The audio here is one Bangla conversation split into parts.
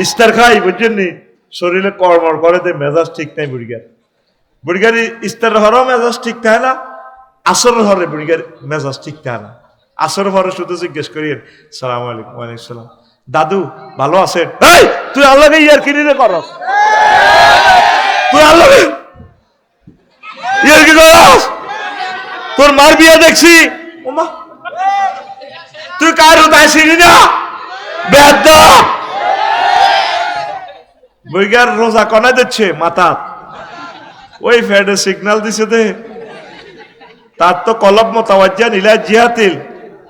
ইস্তার খাই বুঝছেন নি, শরীরে কর্মর করে দে, মেজাজ ঠিক নাই বুড়িগার। বুড়িগারি ইস্তার হরও মেজাজ ঠিক থাকে না, আসর হরে বুড়িগার মেজাজ ঠিক থাকে না। আসর হরে শুধু জিজ্ঞেস করি সালাম আলাইকুম, ওয়ালাইকুম সালাম, দাদু ভালো আছেন? এই তুই আল্লাহকে ইয়ার কিনে করস, তুই আল্লাহকে ইয়ার কি করস? তোর মার বিয়া দেখছি, ওমা তুই কার উদায় চিনি না বেদ। বইগার রোজা কনে দিচ্ছে মাথা, ওই ফ্যাডে সিগন্যাল দিছে দে, তার তো কলব মোতাওয়াজ্জিহান ইলা জিহাতিল,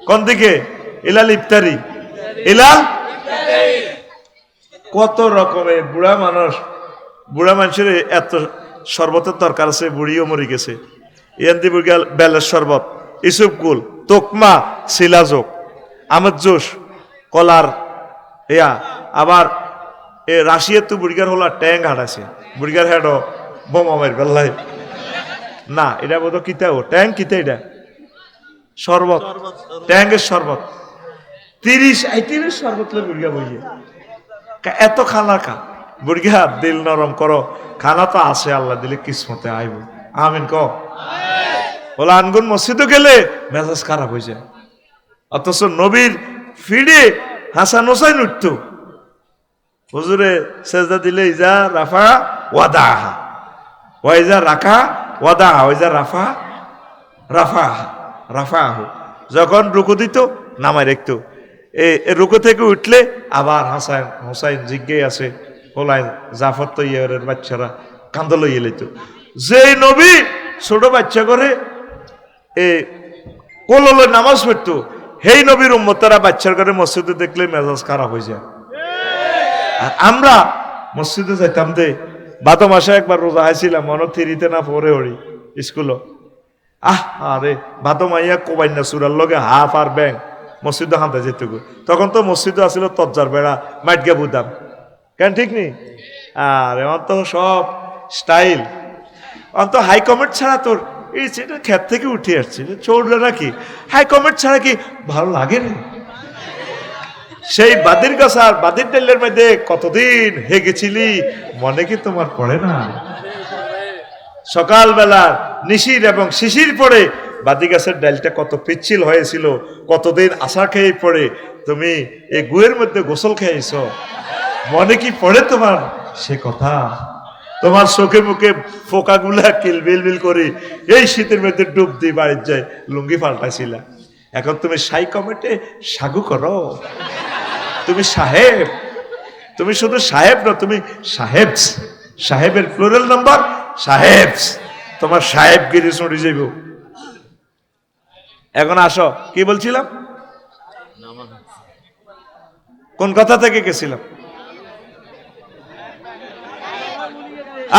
কোন দিকে? ইলাল ইফতারি, ইলাল কত রকমের বুড়া মানুষ, বুড়া মানুষের এত শরবতের দরকার আছে, বুড়িও মরে গেছে। ইয়ান্দি বুড়িগাল বেলের শরবত, ইসুপ কুল, তোকমা, শিলাজোক, আমের জোশ, কলার ইয়া, আবার এ রাশিয়ার তো বুড়িগার হলো ট্যাং হাঁটাছে, বুড়িগার হেড বোমা মার বেল্লাই না, এটা বোধ কিতাও ট্যাং কিতা, এটা শরবত, ট্যাঙ্গের শরবত 30-30 শরবত লো বুড়িগা বইয়ে। এত খানা খা বুড়িগা, দিল নরম করো, খানা তো আছে আল্লাহ দিলে কিসমতে আইব, আমিন ক বলে। আনগুন মসজিদে গেলে মেজাজ খারাপ হয়ে যায়, অথচ নবীর ফিডে হাসান হোসাইন উঠতো, হুজুরে সেজদা দিলে ইজা রাফা ওয়াদাহা, ওয়াইজা রাখা ওয়াদাহা, ওয়াইজা রাফা রাফা রাফাহু, যখন রুকু দিত নামায় রাখতো, রুকু থেকে উঠলে আবার হাসান হোসাইন জিজ্ঞে আছে হোলাইন জাফর তো ইয়ারের বাচ্চারা কান্দ লইয়ে লইত। যেই নবী ছোট বাচ্চা করে কোললে নামাজ পড়তো, সেই নবীর উম্মতেরা বাচ্চার করে মসজিদে দেখলে মেজাজ খারাপ হয়ে যায়। আর আমরা মসজিদে যাইতাম দে, বাদ মাসে একবার রোজা হাইছিলাম, মনে থিরিতে না পরে হরি স্কুলও, আরে বাদ মাইয়া কোবাই না সুরার লগে হাফ আর ব্যাং মসজিদে হাঁটা যেত, তখন তো মসজিদে আসছিল তজ্জার বেড়া মাইটগা বুদাম, কেন ঠিক নেই? আর এমন তো সব স্টাইল, অন্ত হাই কমেন্ট ছাড়া তোর এই সেটা ক্ষেত থেকে উঠে আসছে চৌড়া নাকি, হাই কমেন্ট ছাড়া কি ভালো লাগে না? সেই বাদির গাছ আর বাদির ডালের মধ্যে কতদিন হেগেছিলি, মনে কি তোমার পড়ে না? সকালবেলা নিশির এবং শিশির পরে বাদি গাছের ডালটা কত পিচ্ছিল হয়েছিল, কতদিন আশা খেয়ে পড়ে তুমি এই গুয়ের মধ্যে গোসল খেয়েছ, মনে কি পড়ে তোমার সে কথা? তোমার চোখে মুখে ফোকাগুলা কিলবিল বিল করে এই শীতের মধ্যে ডুব দিয়ে বাড়ির যায় লুঙ্গি পাল্টাইছিলা, এখন তুমি সাই কমেটে সাগু করো, তুমি সাহেব, তুমি শুধু সাহেব না, তুমি সাহেবস, সাহেবের প্লুরাল নাম্বার সাহেবস, তোমার সাহেবগিরি শুনে যাইব। এখন আসো, কি বলছিলাম, কোন কথা থেকে গেছিলাম?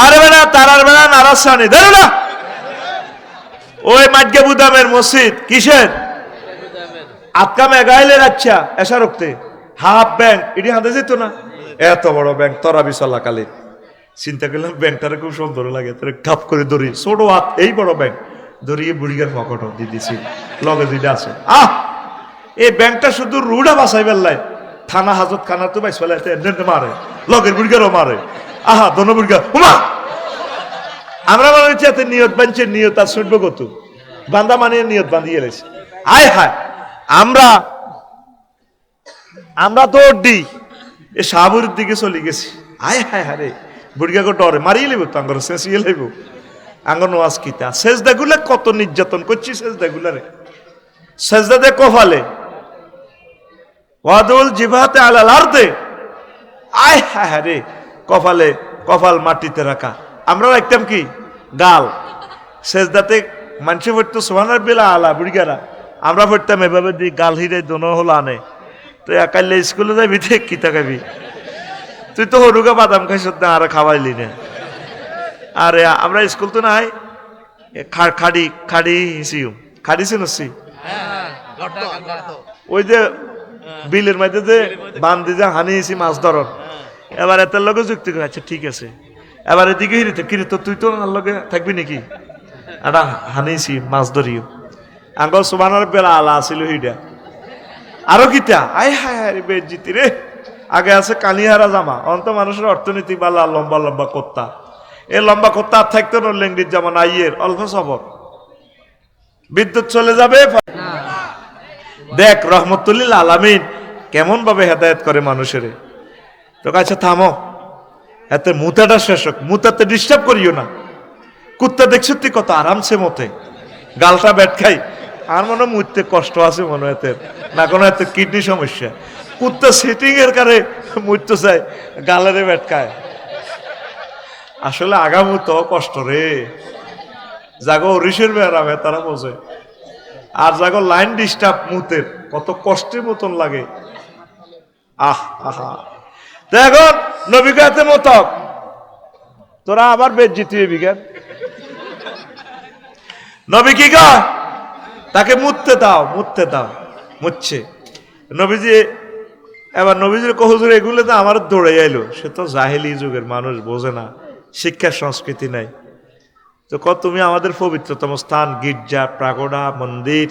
আরে বেড়া তারার বেড়া নারাসানি ধরো না, ওই মাজ্ঞা বুদামের মসজিদ কিসের আটকা মেঘাইলের, আচ্ছা এসা রক্তে হাফ ব্যাংক এটি হাতে যেত না, এত বড় ব্যাংক তরাবি চলাকালে চিন্তা করলাম ব্যাংকটারে খুব সুন্দর লাগে, তাহলে কাপ করে ধরি, ছোট হাত এই বড় ব্যাংক ধরিয়ে বুড়িগার পকেট দিয়ে দিছি, লগে দুইটা আছে। এই ব্যাংকটা শুধু রুডা বাসাই বেল্লাই, থানা হাজত খানা তো বাইস ফেলাইতে মারে, লগের বুড়িগারও মারে, দোনো বুড়িগা হুমা। আমরা মনে হচ্ছে এত নিয়ত বানছে, নিয়ত আর শুনবো কত বান্দা মানিয়ে নিয়ত বান্ধিয়ে গেছে। হায় হায়, আমরা দৌড় দিই এ শাহপুরের দিকে চলে গেছি, হায় হায় হারে বুড়িগাকে ডরে মারিয়ে লেব তো আঙ্গর শেষিয়ে লেব, আঙ্গর নোয়াজ কিতা সেজদাগুলা কত নির্যাতন করছি, সেজদাগুলারে সেজদা দে কফালে ওয়াদুল জিভাতে আলাল আরদে, আয় হায় হারে কপালে কপাল মাটিতে রাখা, আমরা রাখতাম কি গাল, সেজদাতে মানুষে পড়তো সোহানার বেলা আলা বুড়িগারা, আমরা পড়তাম এভাবে দিই গাল হিরে দোনো হলো আনে, তো একাইলে স্কুলে যাবি দেখ কি তাকাবি, তুই তো হরুগা বাদাম খাইছ না আর খাওয়াইলি না। আরে আমরা স্কুল তো নাই খাড়ি খাড়ি হিসিও খাড়ি চিনছি, ওই যে বিলের মধ্যে যে বান্ধি যে হানি হিসি মাছ ধরন, এবার এত লগে যুক্তি করে, আচ্ছা ঠিক আছে, এবার এদিকে হিরিতে কিরে তো তুই তো আমার লগে থাকবি নাকি, এটা হানিছি মাছ ধরিও, আঙ্গল সুবানার বেলা আলা আসিল হিডা, আরো কিতা আয় হায় হায় বেজিতি রে, আগে আছে কানিহারা জামা, অন্ত মানুষের অর্থনীতি বালা লম্বা লম্বা কোত্তা, এই লম্বা কোত্তা আর থাকতো না লেঙ্গির জামা আইয়ের অল্প সবর, বিদ্যুৎ চলে যাবে। দেখ রহমতুল্লিল আলামিন কেমন ভাবে হেদায়েত করে মানুষের। তো কাছে থামো, এতে মুতাটা শেষ হোক, মুতাতে ডিস্টার্ব করিও না। কুত্তা দেখছো তুই কত আরামসে মতে, গালটা ব্যাট খাই, আর মনে মুততে কষ্ট আছে মনে হয় এতে, না কোনো এত কিডনি সমস্যা। কুত্তা সিটিং এর কারে মুততে চায়, গালেরে ব্যাট খায়। আসলে আগামু তো কষ্ট রে, জাগো ওরিশের বেড়াবে তারা বোঝে, আর জাগো লাইন ডিস্টার্ব মুতের কত কষ্টের মতন লাগে। আহ আহা, এখন নবী গাতে মতক তোরা আবার বেজ্জিত বিজ্ঞান। নবী কি কয়, তাকে মুততে দাও, মুততে দাও, মুতছে। নবীজি এবার নবীজির কহুজুর এগুলো তো আমার দৌড়ে আইলো, সে তো জাহেলি যুগের মানুষ, বোঝে না, শিক্ষার সংস্কৃতি নাই। তো তুমি আমাদের পবিত্রতম স্থান, গির্জা, প্রাগোডা, মন্দির,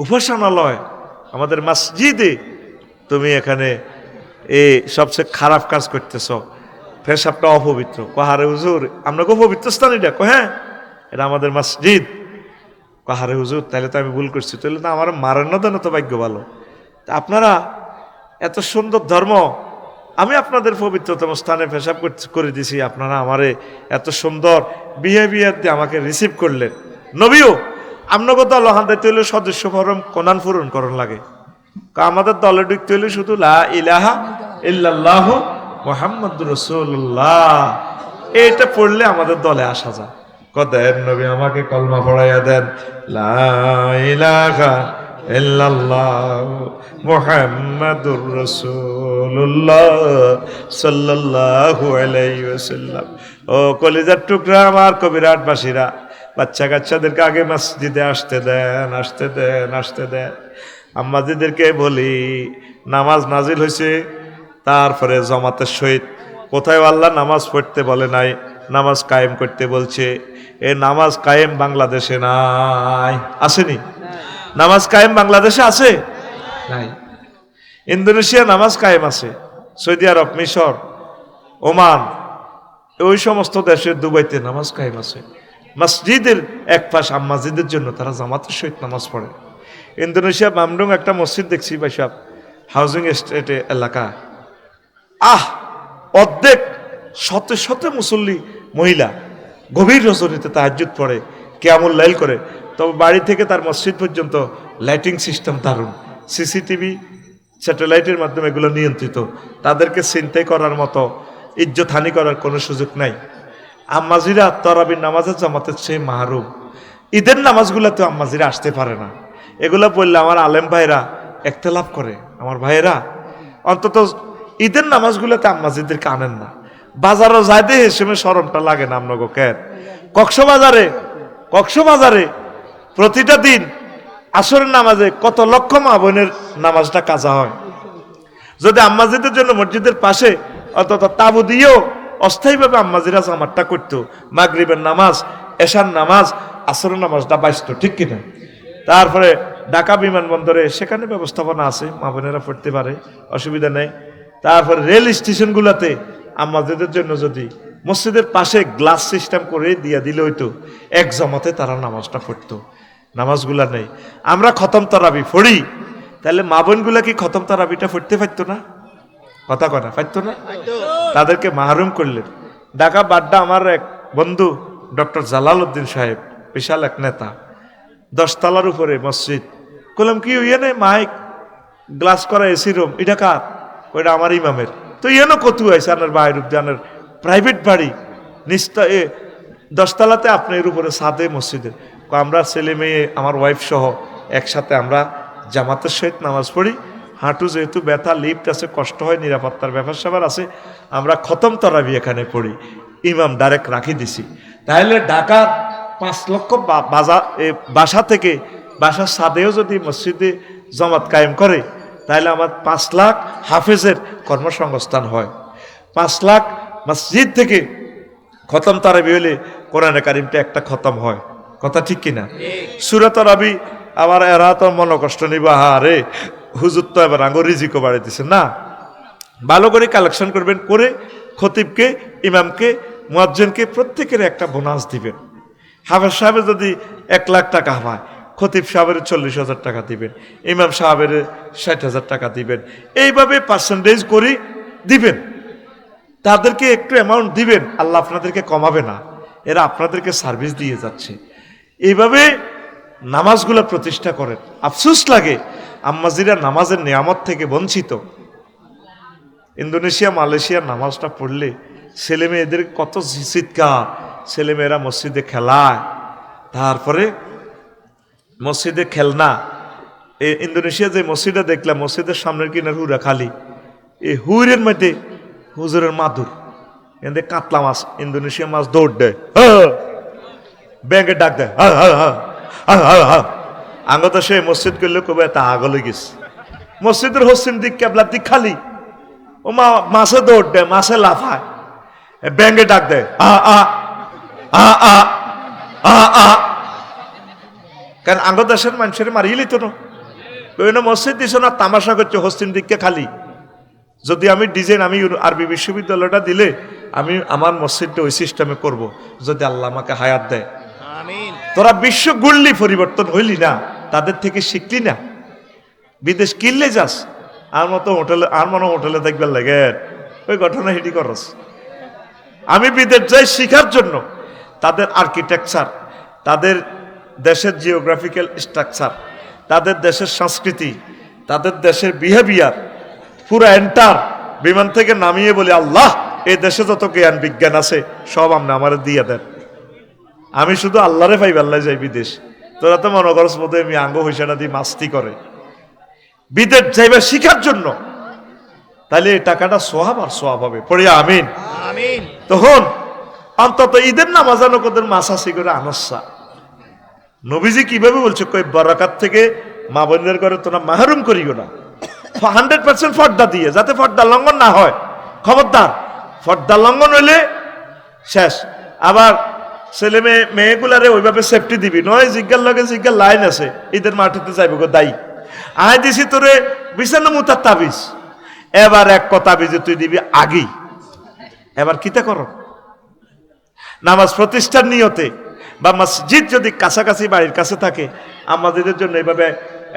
উপাসনালয়, আমাদের মসজিদে তুমি এখানে এই সবচেয়ে খারাপ কাজ করতেছ, পেশাবটা অপবিত্র। কাহারে হুজুর আমরা গো পবিত্র স্থান এটা, হ্যাঁ এটা আমাদের মসজিদ। কাহারে হুজুর তাহলে তো আমি ভুল করছি, তাহলে তো আমার মারেন না দেন, তো ভাগ্য ভালো। আপনারা এত সুন্দর ধর্ম, আমি আপনাদের পবিত্রতম স্থানে পেশাব করে দিছি, আপনারা আমারে এত সুন্দর বিহেভিয়ার দিয়ে আমাকে রিসিভ করলেন। নবীও আপনাকে দল হাতে হইলে সদস্য ফরম কোনান পূরণ করণ লাগে, আমাদের দলে ঢুকতে হইলে শুধু লা ইলাহা ইল্লাল্লাহু মুহাম্মাদুর রাসূলুল্লাহ এটা পড়লে আমাদের দলে আসা যায়। দেন নবী আমাকে কলমা পড়াইয়া দেন, লা ইলাহা ইল্লাল্লাহু মুহাম্মাদুর রাসূলুল্লাহ সাল্লাল্লাহু আলাইহি ওয়াসাল্লাম। ও কলিজার টুকরা আমার কবিরাটবাসীরা, বাচ্চা কাচ্চাদেরকে আগে মসজিদে আসতে দেন, আসতে দেন, আসতে দেন। আম্মাজিদেরকে বলি নামাজ নাজিল হয়েছে, তারপরে জমাতের সহিত কোথায় আল্লাহ নামাজ পড়তে বলে নাই, নামাজ কায়েম করতে বলছে। এ নামাজ কায়েম বাংলাদেশে নাই, আসেনি? নামাজ কায়েম বাংলাদেশে আছে নাই? ইন্দোনেশিয়া নামাজ কায়েম আছে, সৌদি আরব, মিশর, ওমান, ওই সমস্ত দেশে, দুবাইতে নামাজ কায়েম আছে। মসজিদের এক পাশ আম্মাজিদের জন্য তারা জামাতের সহিত নামাজ পড়ে। ইন্দোনেশিয়া বামডুং একটা মসজিদ দেখছি ভাইসাব, হাউজিং এস্টেটে এলাকা, অর্ধেক শতে শতে মুসল্লি মহিলা গভীর রজনীতে তাহাজ্জুদ পড়ে, কিয়ামুল লাইল করে। তবে বাড়ি থেকে তার মসজিদ পর্যন্ত লাইটিং সিস্টেম দারুণ, সিসিটিভি স্যাটেলাইটের মাধ্যমে এগুলো নিয়ন্ত্রিত, তাদেরকে ছিনতাই করার মতো, ইজ্জত হানি করার কোনো সুযোগ নাই। আম্মাজিরা তরাবির নামাজের জামাতের চেয়ে মাহরুম। ঈদের নামাজগুলোতে আম্মাজিরা আসতে পারে না, এগুলো বললে আমার আলেম ভাইরা একতলাপ করে। আমার ভাইয়েরা অন্তত ঈদের নামাজগুলোতে আম্মাজিদেরকে আনেন না। বাজারও যায় দে হেসেমে শরমটা লাগে না আপনাকে কেন? কক্সবাজারে প্রতিটা দিন আসরের নামাজে কত লক্ষ মা বোনের নামাজটা কাজা হয়। যদি আম্মাজিদের জন্য মসজিদের পাশে অন্তত তাবু দিয়েও অস্থায়ীভাবে আম্মাজিরা জামাতটা করতো, মাগরিবের নামাজ, এশার নামাজ, আসরের নামাজটা বাঁচত, ঠিক কিনা? তারপরে ঢাকা বিমানবন্দরে সেখানে ব্যবস্থাপনা আছে, মা বোনেরা পড়তে পারে, অসুবিধা নেই। তারপরে রেল স্টেশনগুলোতে আম্মাজিদের জন্য যদি মসজিদের পাশে গ্লাস সিস্টেম করে দিয়ে দিলে হইতো, এক জমাতে তারা নামাজটা পড়তো। নামাজগুলা নেই। আমরা খতম তারাবি পড়ি, তাহলে মা বোনগুলা কি খতম তারাবিটা পড়তে পারতো না? কথা কয় না, পারতো না? তাদেরকে মাহরুম করলেন। ঢাকা বাড্ডা আমার এক বন্ধু ডক্টর জালাল উদ্দিন সাহেব, বিশাল এক নেতা, 10 তলার উপরে মসজিদ। বললাম কি ইয়ে মাইক গ্লাস করা এসি রুম, এটা কার? ওইটা আমার ইমামের। তো ইয়েনো কত আছে আপনার বাইর উদ্যানের প্রাইভেট বাড়ি নিস্তা 10 তলাতে, আপনার উপরে সাদে মসজিদের। আমরা ছেলে মেয়ে আমার ওয়াইফ সহ একসাথে আমরা জামাতের সহিত নামাজ পড়ি। হাঁটু যেহেতু ব্যথা, লিফট আছে, কষ্ট হয়, নিরাপত্তার ব্যাপার স্যাপার আছে, আমরা খতম তারাবি এখানে পড়ি, ইমাম ডাইরেক্ট রাখি দিছি। তাহলে ঢাকার 5 লক্ষ বাসা থেকে বাসার সাদেও যদি মসজিদে জামাত কায়েম করে, তাহলে আমার 5 লাখ হাফেজের কর্মসংস্থান হয়। 5 লাখ মসজিদ থেকে খতম তারাবি হলে কোরআনে কারিমটা একটা খতম হয়। কথা ঠিক কিনা? সূরা তারাবি আবার এরা তো মন কষ্ট নিবা, রে হুজুর তো এবার আঙ্গুর রিজিকও বাড়াইতেছে না, ভালো করে কালেকশন করবেন, করে খতিবকে, ইমামকে, মুয়াজ্জিনকে প্রত্যেকের একটা বোনাস দিবেন। হাফেজ সাহেবের যদি 1 লাখ টাকা হয়, খতিব সাহেবের 40,000 টাকা দিবেন, ইমাম সাহেবের 60,000 টাকা দিবেন। এইভাবে পার্সেন্টেজ করে দিবেন, তাদেরকে একটু অ্যামাউন্ট দিবেন। আল্লাহ আপনাদেরকে কমাবে না, এরা আপনাদেরকে সার্ভিস দিয়ে যাচ্ছে। এইভাবে নামাজগুলো প্রতিষ্ঠা করেন। আফসোস লাগে আম্মাজিরা নামাজের নিয়ামত থেকে বঞ্চিত। ইন্দোনেশিয়া, মালয়েশিয়ার নামাজটা পড়লে ছেলে মেয়েদের কত চিৎকার, ছেলেমেয়েরা মসজিদে খেলায়, তারপরে মসজিদে খেলনা। ইন্দোনেশিয়া যে মসজিদটা দেখলাম, মসজিদের সামনের কিনার হুরা খালি, এই হুইরের মধ্যে হুজুরের মাদুর, এতে কাতলা মাছ, ইন্দোনেশিয়া মাছ দৌড় দেয়, ব্যাংকে ডাক দেয়, আঙ্গত সে মসজিদ করলে কবে তা আগলে গেছে। মসজিদের হসিন দিক কেবলার দিক খালি, ও মা মাছে দৌড় দেয়, মাছে লাফায়, ব্যাংকে ডাক দেয়, কারণ আঙ্গ দেশের মানুষের মারিয়ে লিত না, মসজিদ দিছ না, তামাশা করছে হস্তিন দিককে খালি। যদি আমি ডিজাইন, আমি আরবি বিশ্ববিদ্যালয়টা দিলে আমি আমার মসজিদটা ওই সিস্টেমে করব, যদি আল্লাহ আমাকে হায়াত দেয়। তোরা বিশ্ব গুল্লি পরিবর্তন হইলি না, তাদের থেকে শিখলি না, বিদেশ কিনলে যাস, আর মতো হোটেলে, আর মনে হোটেলে দেখবার লাগে ওই ঘটনা হিডি করস। আমি বিদেশ যাই শিখার জন্য, তাদের আর্কিটেকচার, তাদের দেশের জিওগ্রাফিক্যাল স্ট্রাকচার, তাদের দেশের সংস্কৃতি, তাদের দেশের বিহেভিয়ার পুরো এন্টার বিমান থেকে নামিয়ে বলি, আল্লাহ এই দেশে যত জ্ঞান বিজ্ঞান আছে সব আপনি আমার দিয়ে দেন, আমি শুধু আল্লাহরে পাই, আল্লাহ যাই বিদেশ। তোরা তো মনে করস মতো আমি আঙ্গ হইসাটা দিয়ে মাস্তি করে বিদেশ যাইবে শিখার জন্য, তাহলে এই টাকাটা সোহাব আর সোহাব হবে। পড়িয়া আমিন। তখন অন্তত ঈদের নামাজানো কোদের মাসাসি করে আনসা। নবীজি কিভাবে বলছে, কই বরাকাত থেকে মা বোনদের করে তোরা মাহরুম করিও না, 100% ফর্দা দিয়ে, যাতে ফর্দা লঙ্ঘন না হয়। খবরদার, ফর্দা লঙ্ঘন হইলে শেষ। আবার ছেলে মেয়েগুলারে ওইভাবে সেফটি দিবি, নয় জিজ্ঞার লগে জিজ্ঞার লাইন আছে, ঈদের মাঠেতে যাইব গো দায়ী, আয় দিছি তোরে বিছানো মুতার তাবিজ, এবার এক কথা তাবিজে তুই দিবি আগেই। এবার কিতা করো, নামাজ প্রতিষ্ঠার নিয়তে বা মসজিদ যদি কাছাকাছি বাড়ির কাছে থাকে, আমাদের জন্য এইভাবে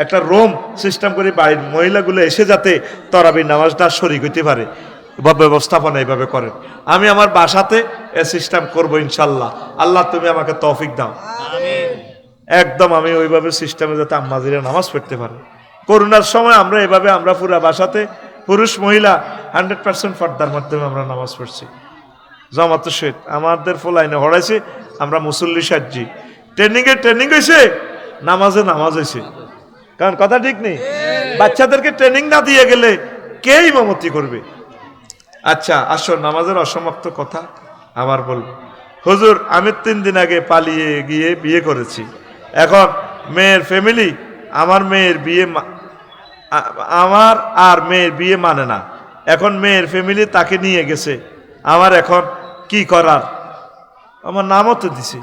একটা রুম সিস্টেম করে বাড়ির মহিলাগুলো এসে যাতে তরাবি নামাজটা শরীক হইতে পারে, ব্যবস্থাপনা এইভাবে করেন। আমি আমার বাসাতে এ সিস্টেম করবো ইনশাল্লাহ। আল্লাহ তুমি আমাকে তৌফিক দাও। একদম আমি ওইভাবে সিস্টেমে যাতে আম্মাজিরা নামাজ পড়তে পারে। করোনার সময় আমরা এভাবে, আমরা পুরা বাসাতে পুরুষ মহিলা 100% পর্দার মাধ্যমে আমরা নামাজ পড়ছি। জামাত সহিত আমাদের ফলাইনে হড়াইছে, আমরা মুসল্লি সাজি, ট্রেনিং হয়েছে, নামাজে নামাজ হয়েছে। কারণ কথা ঠিক নেই, বাচ্চাদেরকে ট্রেনিং না দিয়ে গেলে কে ইমামতি করবে? আচ্ছা আসো, নামাজের অসমাপ্ত কথা আবার বলবো। হুজুর আমি 3 দিন আগে পালিয়ে গিয়ে বিয়ে করেছি, এখন মেয়ের ফ্যামিলি আমার মেয়ের বিয়ে, আমার আর মেয়ের বিয়ে মানে না, এখন মেয়ের ফ্যামিলি তাকে নিয়ে গেছে, আমার এখন কি করার? আমার নামও তো দিছি,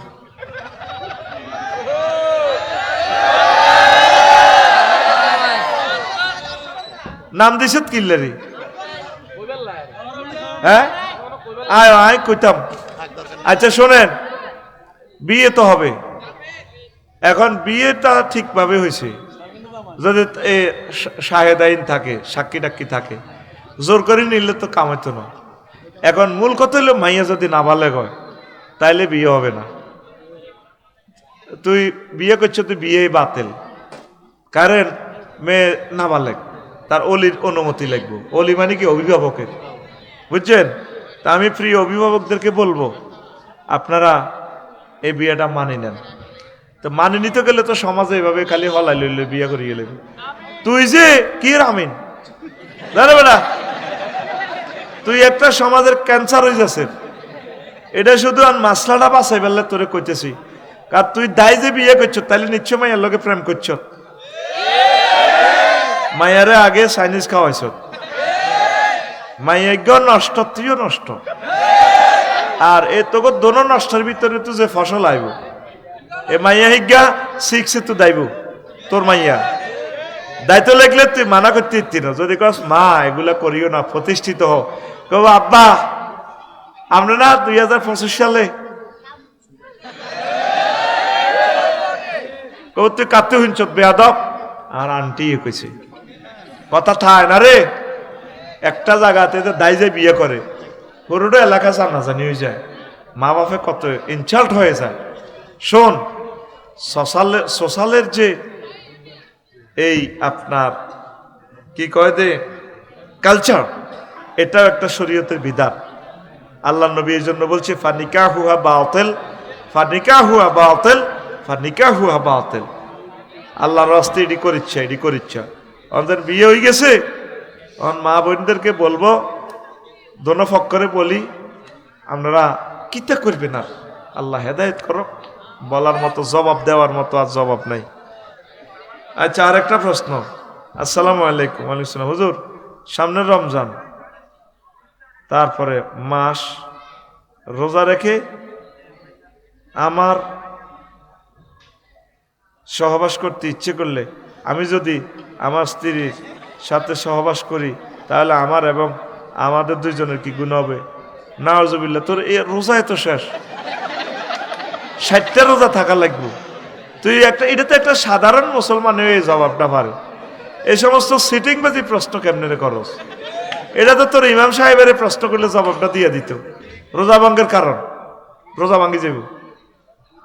নাম দিছে কিল্লারি, হ্যাঁ আয় কইতাম। আচ্ছা শোনেন, বিয়ে তো হবে, এখন বিয়েটা ঠিকভাবে হয়েছে যদি শাহেদাইন থাকে, সাক্ষী টাক্ষী থাকে, জোর করে নিলে তো কামাইতো না। এখন মূল কথা হলো মাইয়া যদি নাবালেগ হয় তাইলে বিয়ে হবে না। তুই বিয়ে করছো, তুই বিয়ে বাতিল, কারণ মেয়ে নাবালেগ, তার অলির অনুমতি লাগবে। অলি মানে কি? অভিভাবকের, বুঝছেন? তা আমি প্রিয় অভিভাবকদেরকে বলবো, আপনারা এই বিয়েটা মানি নেন। তো মানি নিতে গেলে তো সমাজে এভাবে খালি হলাই লইলে বিয়ে করিয়ে গেলে, তুই যে কি রামিন জানে বেটা, তুই একটা সমাজের ক্যান্সার হয়ে যাচ্ছে। এটা শুধু আর মাসলাটা বাঁচাই বেললে তোরে কইতেছি, কার তুই দায় যে বিয়ে করছ, তাহলে নিশ্চয় মাইয়ার লোকে প্রেম করছ, মাইয়ারে আগে চাইনিজ খাওয়াইছ, মাইয়াজ্ঞ নষ্ট, তুইও নষ্ট। আর এ তোকে দোনো নষ্টের ভিতরে তো যে ফসল আইব, এ মাইয়া হিজ্ঞা শিখছে তো দাইব তোর মাইয়া, দায়িত্ব লাগলে তুই মানা করতে ইতি না, যদি কস মা এগুলা করিও না, প্রতিষ্ঠিত হো, কব আব্বা আমরা না 2025 সালে কব তুই কাঁদতে শুনছ বেয়াদব, আর আন্টি কইছে কথা ঠায় না রে, একটা জায়গাতে দায় যে বিয়ে করে পুরোটা এলাকা জানাজানি হয়ে যায়, মা বাপে কত ইনসাল্ট হয়ে যায়। শোন, সোশ্যালের যে এই আপনার কি কয় দে কালচার, এটাও একটা শরীয়তের বিধান। আল্লাহ নবী এই জন্য বলছে ফানিকা হুয়া বাতিল, ফানিকা হুয়া বাতিল, ফানিকা হুয়া বাতিল। আল্লাহর রাস্তায় এডি করিচ্ছা আমাদের বিয়ে হয়ে গেছে, এখন মা বোনদেরকে বলবো, দোনো ফক্করে বলি, আপনারা কিতা করবে না, আল্লাহ হেদায়েত করো, বলার মতো জবাব দেওয়ার মতো আর জবাব নাই। আচ্ছা, আর একটা প্রশ্ন। আসসালামু আলাইকুম। ওয়ালাইকুম আসসালাম। হুজুর, সামনে রমজান, তারপরে মাস রোজা রেখে আমার সহবাস করতে ইচ্ছে করলে আমি যদি আমার স্ত্রীর সাথে সহবাস করি তাহলে আমার এবং আমাদের দুইজনের কি গুণ হবে? নাউজুবিল্লাহ। তোর এই রোজায় তো শেষ, 60টা রোজা থাকা লাগবে। তুই একটা, এটা তো একটা সাধারণ মুসলমান এই জবাবটা পারে। এই সমস্ত সিটিংবাজি প্রশ্ন কেমনে করস? এটা তো তোর ইমাম সাহেবের প্রশ্ন করলে জবাবটা দিয়ে দিত। রোজা ভাঙ্গের কারণ, রোজা ভাঙ্গি যাব,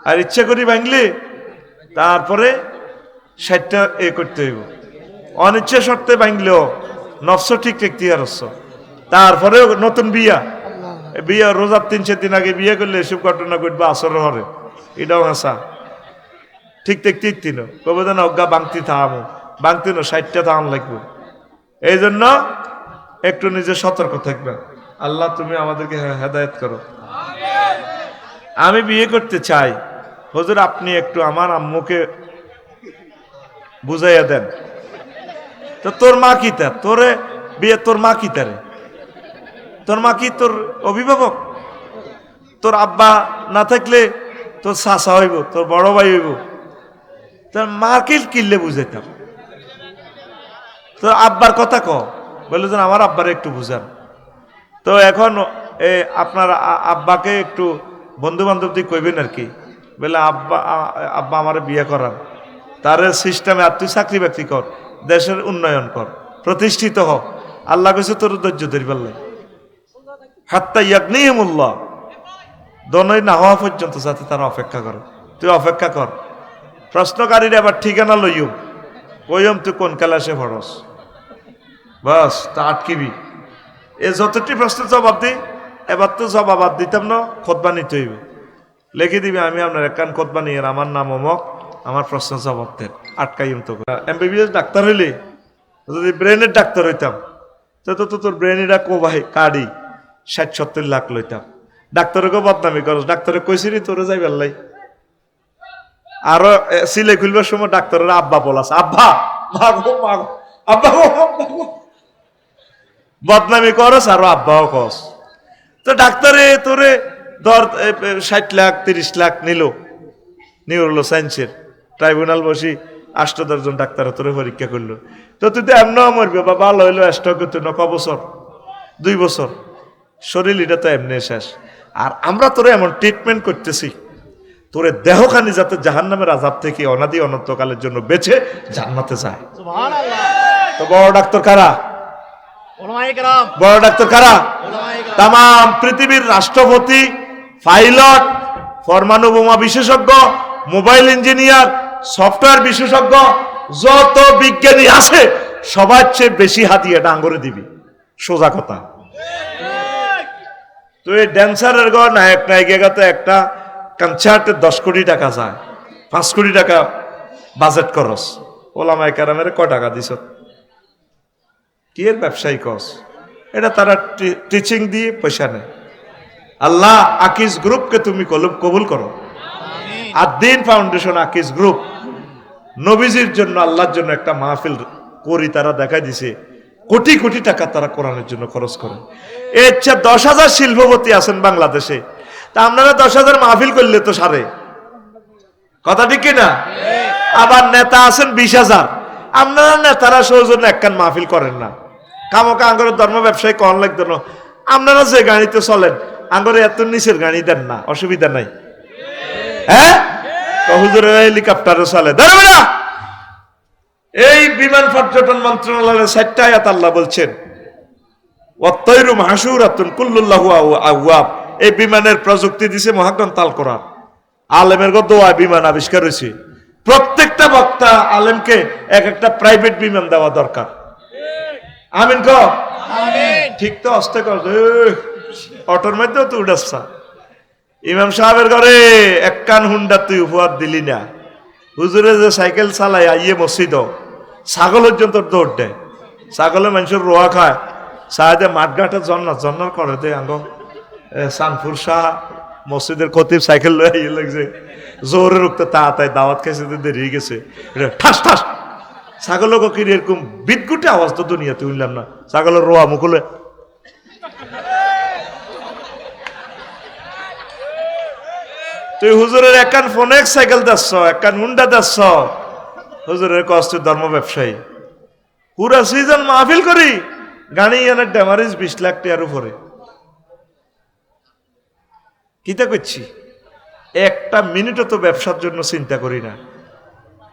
আর ইচ্ছা করি ভাঙলে তারপরে 60টা করতে হইব। অনিচ্ছা শর্তে ভাঙলেও নফস ঠিক রাখতে পারছ। তারপরে নতুন বিয়া রোজার 3-4 দিন আগে বিয়ে করলে এসব ঘটনা ঘটবে আসর হরে, এটাও হাসা ঠিক দেখতে ইত্তিন কবে যেন অজ্ঞা বাংতি থামো, বাংতি না 60টা থাম লাগবে। এই জন্য একটু নিজে সতর্ক থাকবে। আল্লাহ তুমি আমাদেরকে হেদায়েত করো। আমি বিয়ে করতে চাই, হুজুর আপনি একটু আমার আম্মুকে বুঝাইয়া দেন। তো তোর মা কি তার, তোরে বিয়ে, তোর মা কি তারে, তোর মা কি তোর অভিভাবক? তোর আব্বা না থাকলে তোর চাচা হইব, তোর বড় ভাই হইব, তোর মাকে কিনলে বুঝাইতাম। তোর আব্বার কথা ক, বলে যেন আমার আব্বারে একটু বুঝান। তো এখন আপনার আব্বাকে একটু বন্ধু বান্ধব দিয়ে কইবেন আর কি, বলে আব্বা আব্বা আমার বিয়ে করান, তার সিস্টেমে আর তুই চাকরি বাকরি কর, দেশের উন্নয়ন কর, প্রতিষ্ঠিত হ। আল্লাহ কইছে তোর ধৈর্য ধরি পারলে হাত্তা ইয়াগনিহিমুল্লাহ, দনই না হওয়া পর্যন্ত যাতে তারা অপেক্ষা করে। তুই অপেক্ষা কর। প্রশ্নকারীর আবার ঠিকানা লইম, কইম তুই কোন ক্লাসে পড়স, বাস তা আটকিবি। এ যতটি প্রশ্নের জবাব দিই, এবার তো জবাব আর দিতাম না, খোদবা নিতে হইব। লিখে দিবি আমি আপনার একখান খোদবা নিয়ে, আমার নাম অমক, আমার প্রশ্নের জবাব দেন, আটকাইম তো। এমবিবিএস ডাক্তার হইলে, যদি ব্রেনের ডাক্তার হইতাম তো তোর ব্রেনেরা কো ভাই কাড়ি 60-70 লাখ লইতাম। ডাক্তারকে বদনামি করস, ডাক্তারে কইছিলি তোরে যাই বেল্লাই। আরো সিলে খুলবার সময় ডাক্তারের আব্বা বলাস, আব্বা মাগো মাগো, আব্বা বদনামি করস, আরো আব্বাও কস। তো ডাক্তারে তোরে ধর 60 লাখ 30 লাখ নিল, নিউরো সায়েন্সের ট্রাইব্যুনাল বসি 8-10 জন ডাক্তার তোরে পরীক্ষা করলো। তো তুই তো এমন মরবে বা ভালো হইলো স্টক করতে না, ক বছর 2 বছর, শরীর এটা তো এমনি শেষ। আর আমরা তোরে এমন ট্রিটমেন্ট করতেছি, তোরে দেহখানি যাতে জাহান্নামের আযাব থেকে অনাদি অনন্তকালের জন্য বেঁচে জান্নাতে যায়। তো বড় ডাক্তার কারা? বড় ডাক্তার কারা? তাম পৃথিবীর রাষ্ট্রপতি, পাইলট, পরমাণু বোমা বিশেষজ্ঞ, মোবাইল ইঞ্জিনিয়ার, সফটওয়্যার বিশেষজ্ঞ, যত বিজ্ঞানী আছে সবার চেয়ে বেশি হাতিয়ে ডাঙ্গরে দিবি, সোজা কথা। তো এই ড্যান্সারের গড় নায়ক নায়িকাতে একটা কনসার্টে 10 কোটি টাকা যায়, 5 কোটি টাকা বাজেট করস, ওলামায়ে কেরামের ক টাকা দিছ? কি এর ব্যবসায়ী কস? এটা তারা টিচিং দিয়ে পয়সা নেয়। আল্লাহ আকিজ গ্রুপকে তুমি কবুল করো। আদ-দ্বীন ফাউন্ডেশন আকিজ গ্রুপ নবীজির জন্য, আল্লাহর জন্য একটা মাহফিল করি, তারা দেখাই দিছে কোটি কোটি টাকা তারা কোরআনের জন্য খরচ করে। এর চেয়ে 10,000 শিল্পপতি আছেন বাংলাদেশে, তা আপনারা 10,000 মাহফিল করলে তো সারে কথা, ঠিক কিনা? আবার নেতা আছেন 20,000, আপনারা নেতারা সৌজন্য একখান মাহফিল করেন না, কামকা আঙ্গরের ধর্ম ব্যবসায়ী কন লাগতো না। আপনারা যে গাড়িতে চলেন আঙ্গরে এত নিচের গাড়ি দেন না, অসুবিধা নাই। হ্যাঁ, হুজুরের হেলিকপ্টারও চলে, ধরবে না। এই বিমান পর্যটন মন্ত্রণালয়ের 4টা আয়াত আল্লাহ বলছেন, ওয়াত্তাইরু মাহশুরাতুন কুল্লুল্লাহু আওয়াব। এই বিমানের প্রযুক্তি দিছে মহাগ্রন্থ আল কোরআন। আলেমের দোয়া বিমান আবিষ্কার হয়েছে। প্রত্যেকটা বক্তা আলেমকে এক একটা প্রাইভেট বিমান দেওয়া দরকার। আমিন কো আমিন। ঠিক তো আস্তে কর, অটোর মধ্যেও তো উড়াচ্ছা। ইমাম সাহেবের ঘরে একখান হুন্ডা তুই উপহার দিলি না। হুজুরে যে সাইকেল চালায় আইয়ে মসজিদ, ছাগল পর্যন্ত দৌড় দেয়। ছাগলে মানুষের রোয়া খায়, সাহেদে মাঠঘাটে জন্নার করে দে। আঙ্গ সানপুর শাহ মসজিদের খতিব সাইকেল লয়ে ইয়ে লাগছে, জোরে রুখতে তাড়াতাড়ি দাওয়াত খাইছে, দেরি গেছে, ঠাস ঠাস ছাগল কি এরকম বিদগুটে আওয়াজ তো দুনিয়াতে শুনলাম না। ছাগলের রোয়া মুখলে তুই হুজুরের একখান ফোনেক সাইকেল দেখছ, একখান হুন্ডা দেখছ। হুজুরের কষ্ট ধর্ম ব্যবসায়ী, পুরা সিজন মাহফিল করি গাড়ি এনে ড্যামারেজ 20 লাখ টাকার উপরে। কিতা করছি, একটা মিনিটও তো ব্যবসার জন্য চিন্তা করি না।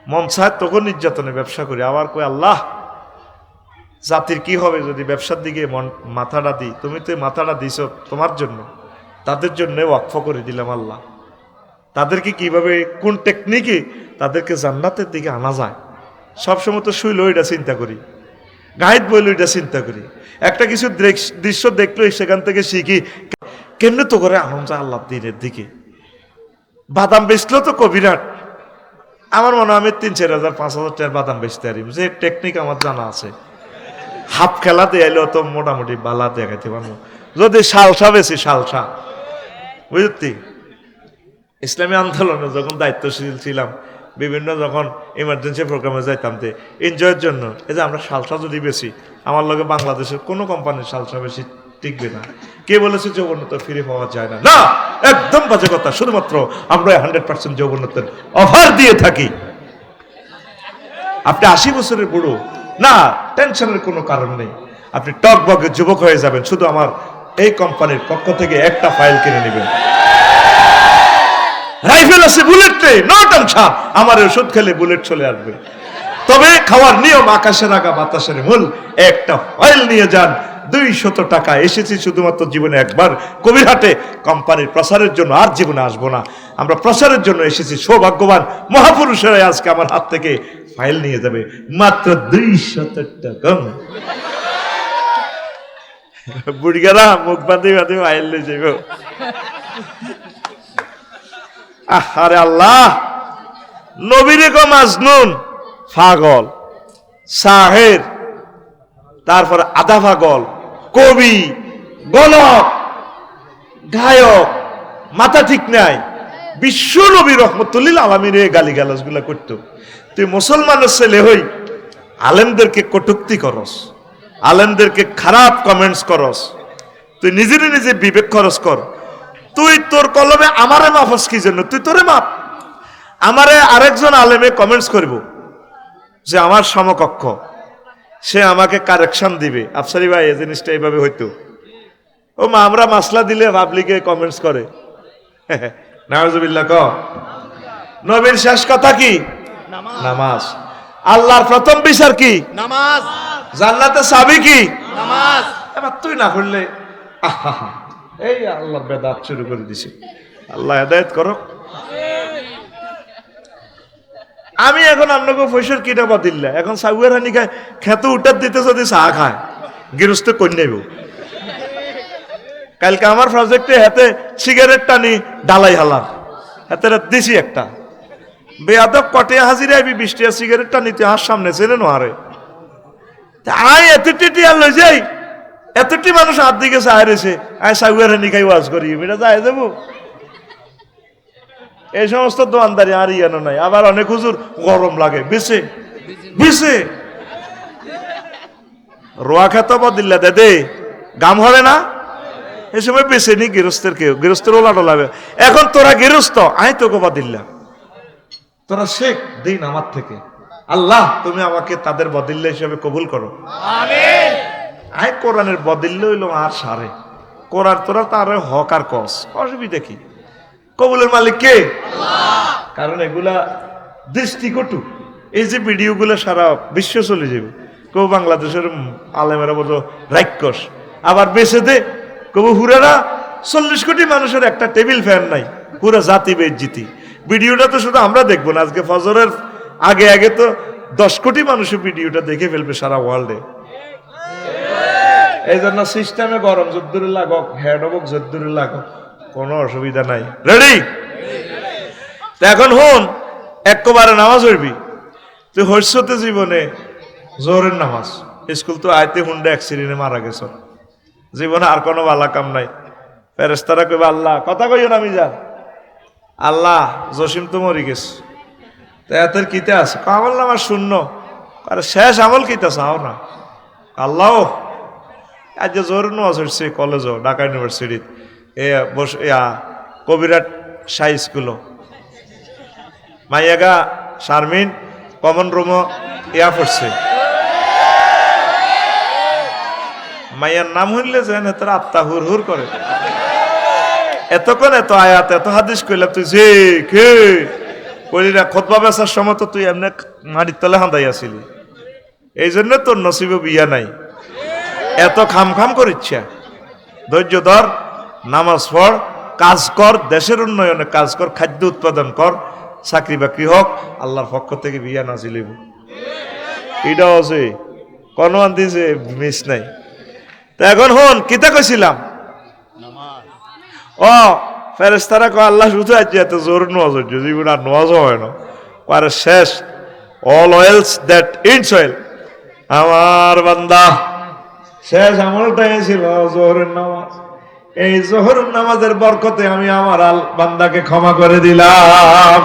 মন চায় তখন নির্যাতনে ব্যবসা করি। আবার কই আল্লাহ জাতির কি হবে যদি ব্যবসার দিকে মাথাটা দিই। তুমি তো মাথাটা দিছ তোমার জন্য, তাদের জন্য ওয়াকফ করে দিলাম আল্লাহ। তাদেরকে কিভাবে কোন টেকনিকে তাদেরকে জান্নাতের দিকে আনা যায়, সবসময় তো শুইল এটা চিন্তা করি, গাইড বইল এটা চিন্তা করি। একটা কিছু দৃশ্য দেখলো সেখান থেকে শিখি কেমনে তো করে আনন্দ আল্লাহ দিনের দিকে। বাদাম বেচলো তো কবিরাট, আমার মনে হয় আমি 3-4 হাজার 5,000 টাকার বাদাম বেচতে পারি, যে টেকনিক আমার জানা আছে। হাফ খেলা দিয়ে তো মোটামুটি বালা দেখাইতে পারবো যদি সালসা বেশি সালসা, বুঝতি। ইসলামী আন্দোলনে যখন দায়িত্বশীল ছিলাম, বিভিন্ন যখন ইমার্জেন্সি প্রোগ্রামে যাইতাম যে এনজয়ের জন্য, এই যে আমরা সালসা যদি বেশি, আমার লগে বাংলাদেশের কোনো কোম্পানির সালসা বেশি টিকবে না। কে বলেছে যৌবনতা ফিরে পাওয়া যায় না? না, একদম বাজে কথা। শুধুমাত্র আমরা 100% যৌবনতার অফার দিয়ে থাকি। আপনি 80 বছরের বুড়ো না, টেনশনের কোনো কারণ নেই। আপনি টক বগে যুবক হয়ে যাবেন, শুধু আমার এই কোম্পানির পক্ষ থেকে একটা ফাইল কিনে নেবেন। রাইফেল আছে, বুলেট নেই, নো টেনশন। আমার ওষুধ খেলে বুলেট চলে আসবে। তবে খাওয়ার নিয়ম আকাশের আগা বাতাসের মূল। একটা ফাইল নিয়ে যান, 200 টাকা। এসেছি শুধুমাত্র জীবনে একবার কবিরহাটে কোম্পানির প্রচারের জন্য, আর জীবনে আসবো না। আমরা প্রচারের জন্য এসেছি। সৌভাগ্যবান মহাপুরুষেরাই আজকে আমার হাত থেকে ফাইল নিয়ে যাবে মাত্র 200 টাকা। বুড়িগারা মুখ বাঁধি বাঁধি ফাইল নিয়ে যাব। আরে আল্লাহ, নবীরে গো মাজনুন, পাগল, সাহের, তারপর আধা পাগল, কবি, গলক, গায়ক, মাথা ঠিক নাই। বিশ্ব নবী রহমতুল্লিল আলামিনে গালিগালাজ গুলা করতো। তুই মুসলমানের ছেলে হই আলেমদেরকে কটূক্তি করস, আলেমদেরকে খারাপ কমেন্টস করস, তুই নিজে নিজে বিবেক খরচ কর। তুই তোর কলমে আমারে মাফস কি জন্য? তুই তোরে মাপ। আমারে আরেকজন আলেমে কমেন্টস করব যে আমার সমকক্ষ, সে আমাকে কারেকশন দিবে, আফসারি ভাই এই জিনিসটা এইভাবে হইতো। ও মা, আমরা মাসলা দিলে পাবলিকে কমেন্টস করে। নাউজুবিল্লাহ। ক নবীর শেষ কথা কি? নামাজ। আল্লাহর প্রথম বিচার কি? নামাজ। জান্নাতে চাবি কি? নামাজ। এবার তুই না পড়লে এই আল্লাহ বেদাত শুরু করে দিছে। আল্লাহ হেদায়েত করো। আমি এখন আপনাকে পয়সার কিনা বাদিল্লা, এখন সাগুয়ার হানি খায়, খেত উঠার দিতে যদি চা খায় গৃহস্থ কন্যাইব। কালকে আমার প্রজেক্টে হাতে সিগারেট টানি ডালাই হালার হাতে দিছি একটা বেয়াদব কটে হাজিরে আইবি 20 টাকা সিগারেট টানিতে আর সামনে চেনে নোয়ারে আই এতটি আর লই যাই, এতটি মানুষ হাত দিকে চাই রয়েছে, আই সাগুয়ার হানি খাই ওয়াজ করি, এটা যাই যাবো। এই সমস্ত দোয়ানদারি আর ইয়ানো নাই। আবার অনেক হুজুর গরম লাগে বেছে বেছে রোয়া খেত বদিল্লা দে গাম হবে না, এই সময় বেছে নি গৃহস্থের কেউ, গৃহস্থের ওলা টোলাবে। এখন তোরা গৃহস্থ, আই তো গোবা দিল্লা, তোরা শেখ দিন আমার থেকে, আল্লাহ তুমি আমাকে তাদের বদিল্লা হিসেবে কবুল করো, আমিন। আয় কোরআনের বদিল্লা হইল আর সারে কোরআন তোরা তার হক আর কস, অসুবিধা কি? কবুলের মালিক কে? আল্লাহ। কারণ এগুলা দৃষ্টিকটু, এই যে ভিডিওগুলো সারা বিশ্ব চলে যাবে। কেউ বাংলাদেশের আলেমেরা বলতো রাক্ষস, আবার বেছে দে কবু হুরেরা 40 কোটি মানুষের একটা টেবিল ফ্যান নাই, পুরো জাতি বেজ্জিতি। ভিডিওটা তো শুধু আমরা দেখবো না, আজকে ফজরের আগে আগে তো 10 কোটি মানুষের ভিডিওটা দেখে ফেলবে সারা ওয়ার্ল্ডে। এই জন্য সিস্টেমে গরম যদ্দুরে লাগক, হেড হবক যদ্দুরে লাগক, কোনো অসুবিধা নাই। রেডি? এখন হন একবারে নামাজ হইবি তুই হইছতে জীবনে জোরের নামাজ, স্কুল তো আইতে হুন্ডা অ্যাক্সিডেন্টে মারা গেছ, জীবনে আর কোনো বালা কাম নাই। ফেরেশতারা কইবে আল্লাহ, কথা কইও না আমি যা, আল্লাহ জসিম তো মরি গেছে, তা এতের কিতে আছে? আমল নামা শূন্য, আরে শেষ আমল কিতে চাও না? আল্লাহ আজ যে জোর নামাজ হচ্ছে কলেজও, ঢাকা ইউনিভার্সিটিত এ বস কবিরাট সাই স্কুল মাইয়াগা শারমিন কমন রুম ইয়া পড়ছে, মাইয়ার নাম হইলে যেন তোর আত্মা হুর হুর করে। এতক্ষণ এত আয়াত এত হাদিস কইলাম, তুই যে কে কইলি না খুতবা বেচার সময় তো তুই এমনি মাটির তলে হাঁদাই আসিলি, এই জন্য তোর নসিবে বিয়া নাই। এত খাম খাম করিচ্ছা, ধৈর্য ধর, নামাজ পড়, কাজ কর, দেশের উন্নয়নে কাজ কর, খাদ্য উৎপাদন কর, চাকরি বাকরি হোক, আল্লাহর পক্ষ থেকে বিয়া নাজিলিব। এটাও আছে কোনো আনতেছে মিস নাই। তা এখন হন কিতা কইছিলাম, ও ফেরেশতারা কয় আল্লাহ শুধু আজ এত জোর নোয়াজ হচ্ছে, জীবন আর নোয়াজ হয় না, পারে শেষ all oils that ins oil, আমার বান্দা শেষ আমলটাই ছিল জোহরের নামাজ। এই জোহরের নামাজের বরকতে আমি আমার বান্দাকে ক্ষমা করে দিলাম।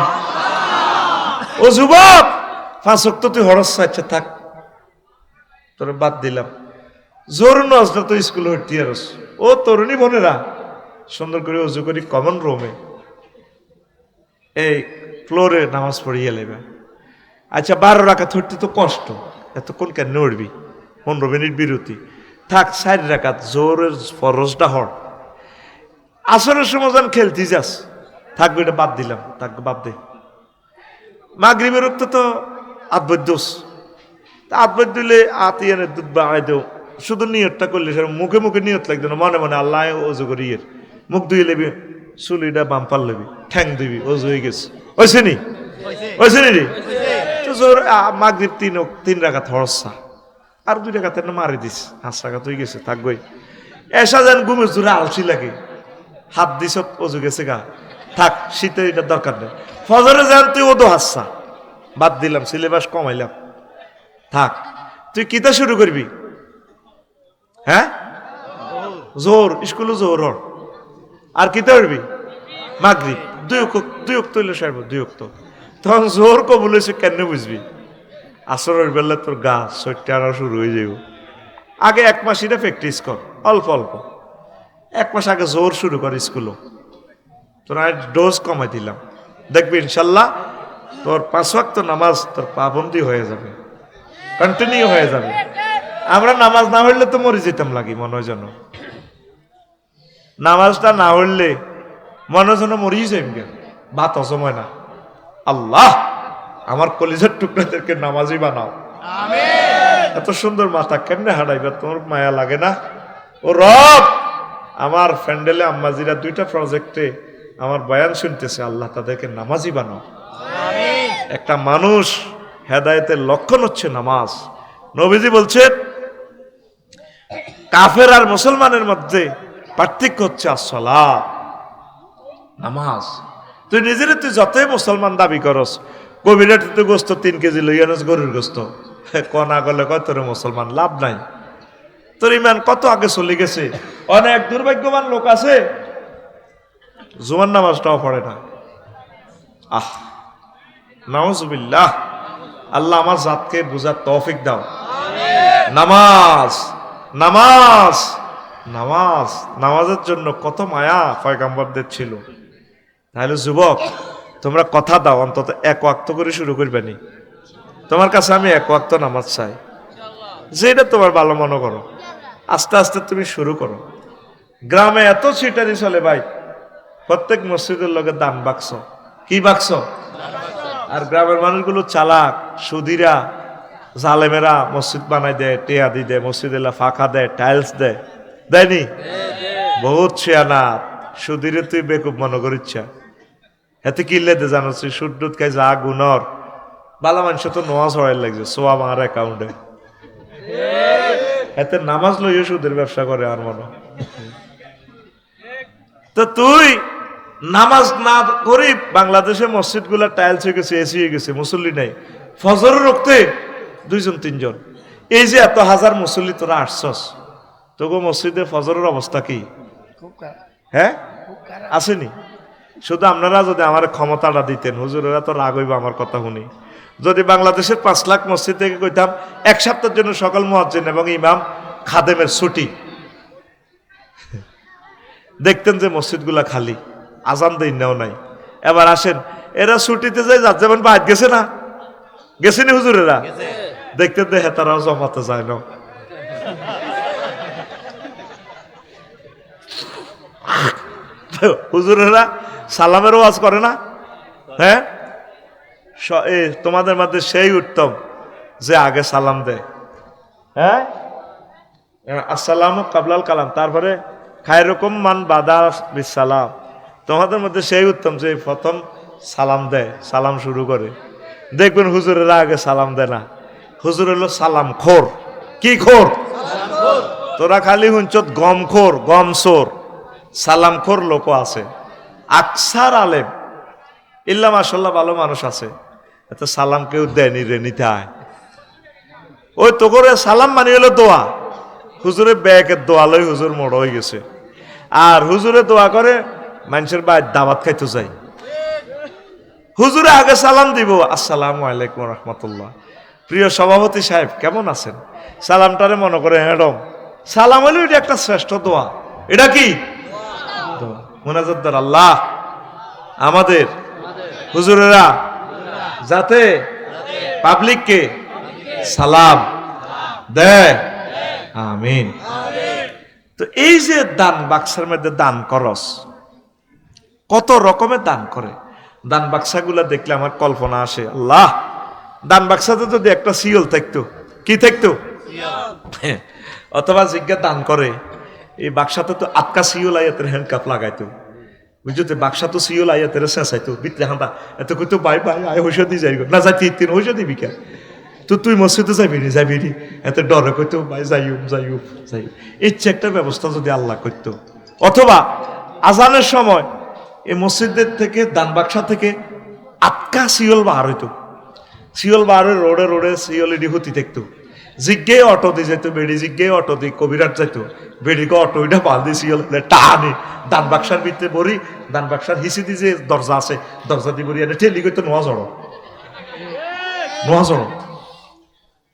ও যুবক 5 ওয়াক্ত তুই হরস, আচ্ছা থাক তোর বাদ দিলাম, জোহরের নামাজটা তো স্কুলে হইতে আরস। ও তরুণী বোনেরা সুন্দর করে অজু করি কমন রুমে এই ফ্লোরে নামাজ পড়িয়ে লেবে। আচ্ছা 12 রাকাত ধরতে তো কষ্ট, এতক্ষণ কেন নড়বি? 15 মিনিট বিরতি থাক, 4 রাকাত জোরের ফরজটা হর। আসরের সময় যান খেলতে যাস, থাকবে এটা বাদ দিলাম, থাক বাদ দে। মাগরিবের রক্ত তো আতবৈদ দোষ, তা আতবৈদ দিলে আতিয়ানের দুধ বাড়াই দেও, শুধু নিয়তটা করলে সে মুখে মুখে নিয়ত লাগবে না, মনে মনে আল্লাহ অজু করি ইয়ের মুখ ধুয়ে লেবি, চুলিটা বাম্পার লেবি, ঠ্যাং দিবি, অজু হয়ে গেছে। ওইছে নি রে তো জোর মাগরিব 3 রাকাত হরসা, আর 2 রাকাত মারি দিস, 5 রাকাত হয়ে গেছে, থাকবই। এসা যেন ঘুমের জোরে আলসি লাগে, হাত দিস অজু গেছে গা, থাক শীতের এটার দরকার নেই। ফজরে যান তুই ওদো হাসছা, বাদ দিলাম, সিলেবাস কমাইলাম, থাক। তুই কিতা শুরু করবি? হ্যাঁ জোর, স্কুলে জোর হর, আর কিতা করবি? মাগরিব 2 ওয়াক্ত হইলে সারব, 2 ওয়াক্ত। তখন জোর কবুল হয়েছে কেন বুঝবি? আসরের বেলা তোর গা সইটা আনা শুরু হয়ে যাবে। আগে 1 মাস এটা প্র্যাকটিস কর, অল্প অল্প 1 মাস আগে জোর শুরু কর স্কুলও। তোর ডোজ কমাই দিলাম, দেখবি ইনশাল্লাহ তোর 5 ওয়াক্ত নামাজ তোর পাবন্দি হয়ে যাবে, কন্টিনিউ হয়ে যাবে। আমরা নামাজ না হইলে তো মরে যেতাম লাগি, মনে হয় যেন নামাজটা না হইলে মনে হয় যেন মরেই যাইম গে, ভাত অসময় না। আল্লাহ আমার কলিজার টুকরাদেরকে নামাজি বানাও, আমিন। এত সুন্দর মাথা কেমনে হারাইবা, তোমার মায়া লাগে না? ও রব, আমার ফ্যান্ডেলে আম্মাজিরা 2টা প্রজেক্টে আমার বয়ান শুনতেছে, আল্লাহ তাদেরকে নামাজি বানাও, আমিন। একটা মানুষ হেদায়েতের লক্ষণ হচ্ছে নামাজ। নবীজি বলছেন কাফের আর মুসলমানের মধ্যে পার্থক্য হচ্ছে আসসালাত, নামাজ। তুই নিজের তুই যতই মুসলমান দাবি করস, কবিরাট তুই গোস্ত 3 কেজি লই আনস, গরুর গোস্ত, কনা গলে কয় তোর মুসলমান, লাভ নাই। তোর ইমান কত আগে চলে গেছে। অনেক দুর্ভাগ্যবান লোক আছে জুমার নামাজটাও পড়ে না। আহ নাউজুবিল্লাহ, আল্লাহ আমার জাতকে বুঝার তৌফিক দাও। নামাজ নামাজ নামাজ, নামাজের জন্য কত মায়া পয়গম্বরদের ছিল। তাহলে যুবক তোমরা কথা দাও অন্তত 1 ওয়াক্ত করে শুরু করবে নি, তোমার কাছে আমি এক ওয়াক্ত নামাজ চাই, যেটা তোমার ভালো মনে করো। আস্তে আস্তে তুমি শুরু করো। গ্রামে এত ছিটারি চলে ভাই, প্রত্যেক মসজিদের লগে দান বাক্স, কি বাক্স। আর গ্রামের মানুষগুলো চালাক, সুদিরা, জালেমেরা মসজিদ বানাই দেয়, টেয়া দি দেয়, মসজিদ ফাঁকা দেয়, টাইলস দেয়, দেয়নি? বহুত শেয়ানা সুদিরে তুই বেকুব মনে করিচ্ছা। এতে কিনলে দে জানো সুদ টুদ খাই যা গুণর বালা মানুষ তো নোয়াজ হওয়ার লাগছে সোয়া আমার অ্যাকাউন্টে। এতে নামাজ লইও সুদের ব্যবসা করে আর মনে। তো তুই নামাজ না করি, বাংলাদেশে মসজিদ গুলা টাইলস হয়ে গেছে, এসি হয়ে গেছে, মুসল্লি নাই। ফজর রক্তে 2 জন 3 জন, এই যে এত হাজার মুসল্লি তোরা আসছস, তোকে মসজিদে ফজরের অবস্থা কি? হ্যাঁ আসেনি? শুধু আপনারা যদি আমার ক্ষমতাটা দিতেন, হুজুরেরা তো রাগ হইব আমার কথা শুনি। যদি বাংলাদেশের 5 লাখ মসজিদ থেকে কইতাম 1 সপ্তাহের জন্য সকল মুয়াজ্জিন এবং ইমাম খাদেমের ছুটি, দেখতেন যে মসজিদগুলা খালি, আজান দেই নাও নাই। এবার আসেন, এরা ছুটিতে যায়, যার যেমন বাইরে গেছে না, গেছেনি হুজুরেরা, দেখতেন যে হেতারাও জমাতে যায় না। হুজুরেরা সালামের ওয়াজ করে না? হ্যাঁ, তোমাদের মধ্যে সেই উত্তম যে আগে সালাম দেয়। হ্যাঁ, আসসালামু কাবলাল কালাম, তারপরে খায়রুকুম মান বাদা বিসালাম। তোমাদের মধ্যে সেই উত্তম যে প্রথম সালাম দেয়, সালাম শুরু করে। দেখবেন হুজুরেরা আগে সালাম দেয় না। হুজুর হলো সালাম খোর। কি খোর? তোরা খালি হুঞ্চত গম খোর, গম সোর। সালাম খোর লোক আছে আকসার আলেম, ইল্লা মাশাল্লাহ ভালো মানুষ আছে, এত সালাম কেউ দেয়নি রে, নিতে হয়। ওই তো করে সালাম মানে হলো দোয়া। হুজুরের ব্যাগের দোয়া লই হুজুর মোড় হয়ে গেছে। আর হুজুরে দোয়া করে মানুষের বাইর দাওয়াত খাইতে যাই। হুজুরে আগে সালাম দিব, আসসালামু আলাইকুম রহমতুল্লাহ, প্রিয় সভাপতি সাহেব কেমন আছেন। সালামটারে মনে করে ম্যাডাম, সালাম হলো এটা একটা শ্রেষ্ঠ দোয়া। এটা কি মুনাজাত? আল্লাহ আমাদের হুজুরেরা যাতে পাবলিককে সালাম দেয়, আমিন। তো এই যে দান বাক্সার মধ্যে দান করস, কত রকমের দান করে। দান বাক্সাগুলা দেখলে আমার কল্পনা আসে, আল্লাহ দান বাক্সাতে যদি একটা সিওল থাকতো, কি থাকতো? অথবা জিজ্ঞা দান করে এই বাক্সাতে তো আটকা সিওল আয়াতের হ্যান্ডকাপ লাগাইতো, বুঝতে? বাক্সা তো সিওল আয়াতের চেঁচাইতো, বিতলে হাঁটা এত কইতো বাই বাই আয় হইসা দি যাই না, যাই 3 হইসা দিবি কে? তো তুই মসজিদে যাবি নি এত ডরে কইতো ভাই যাই ইচ্ছে একটা ব্যবস্থা যদি আল্লাহ করতো। অথবা আজানের সময় এই মসজিদের থেকে দান বাক্সা থেকে আটকা সিওল বার হইতো, সিওল বার রোডে রোডে সিওল এডি হতি থাকতো। জিজ্ঞে অটো দিয়ে যেত, বেড়ি জিজ্ঞে অটো দিয়ে কবিরাট যাইতো, বেড়িকে অটো ওইটা বাল দিয়ে সিওল টানে দান বাক্সার ভিতরে বড়ি, দান বাক্সার হিসি দিয়ে যে দরজা আছে দরজা দিয়ে বড়ি এনে ঠেলি করতো নোয়া জড়ো।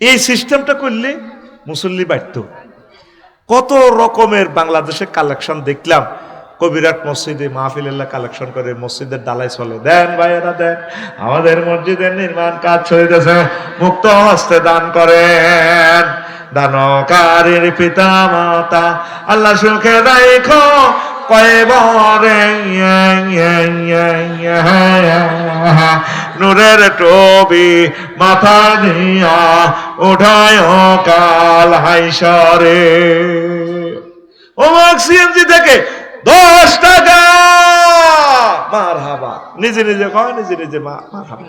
এই সিস্টেমটা করলে মুসল্লি বাড়ত। কত রকমের বাংলাদেশে কালেকশন দেখলাম। কবিরাট মসজিদে মাহফিল্লাহ কালেকশন করে, মসজিদের ডালাই চলে, দেন ভাইয়েরা দেন, আমাদের মসজিদের নির্মাণ কাজ চলিতেছে, মুক্ত হস্তে দান করেন। দানকারীর পিতা মাতা আল্লাহ সুখে রাখো, কয়বরে নূরের টবি মাথা দিয়া উঠায় কাল হাইসরে। ও সিএমজি থেকে 10 টাকা মারহাবা, নিজে নিজে কয়, নিজে নিজে মারহাবা।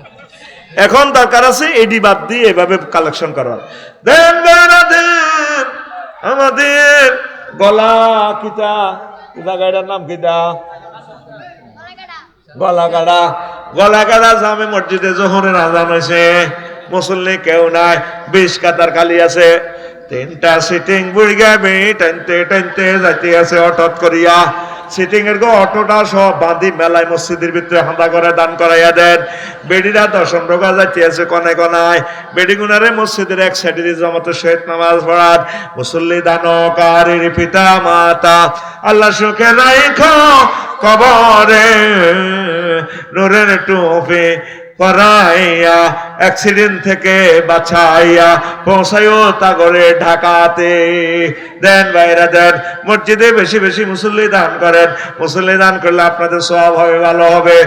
এখন দরকার আছে এডি বাদ দিয়ে এভাবে কালেকশন করার। দেন বেড়া দেন, আমাদের গলা কিতা জায়গাটার নাম কিতা, গলাগাড়া জামে মসজিদে জোহরের আজান হয়েছে, মুসল্লি কেউ নাই, 20 কাতার খালি আছে, 3টা সিটিং বুড়ি গাবি টানতে টানতে যাইতে আছে অটট করিয়া। সিটিং এর গো অটোটা সব বাঁধি মেলায় মসজিদের ভিতরে হাঁদা করে দান করাইয়া দেন। বেডিরা দর্শন রোগা যাইতে আছে কনে কনায়, বেডি গুনারে মসজিদের এক সাইডে জামাতের সহিত নামাজ পড়ার। মুসল্লি দানকারীর পিতা মাতা আল্লাহ সুখে রাখো, কবরে নূরের টুপি পড়াইয়া অ্যাক্সিডেন্ট থেকে বাঁচাইয়া পৌঁছাইও তাগরে ঢাকাতে। দেন ভাইরা দেন, মসজিদে বেশি বেশি মুসল্লি দান করেন। মুসল্লি দান করলে আপনাদের সওয়াব হবে, ভালো হবে।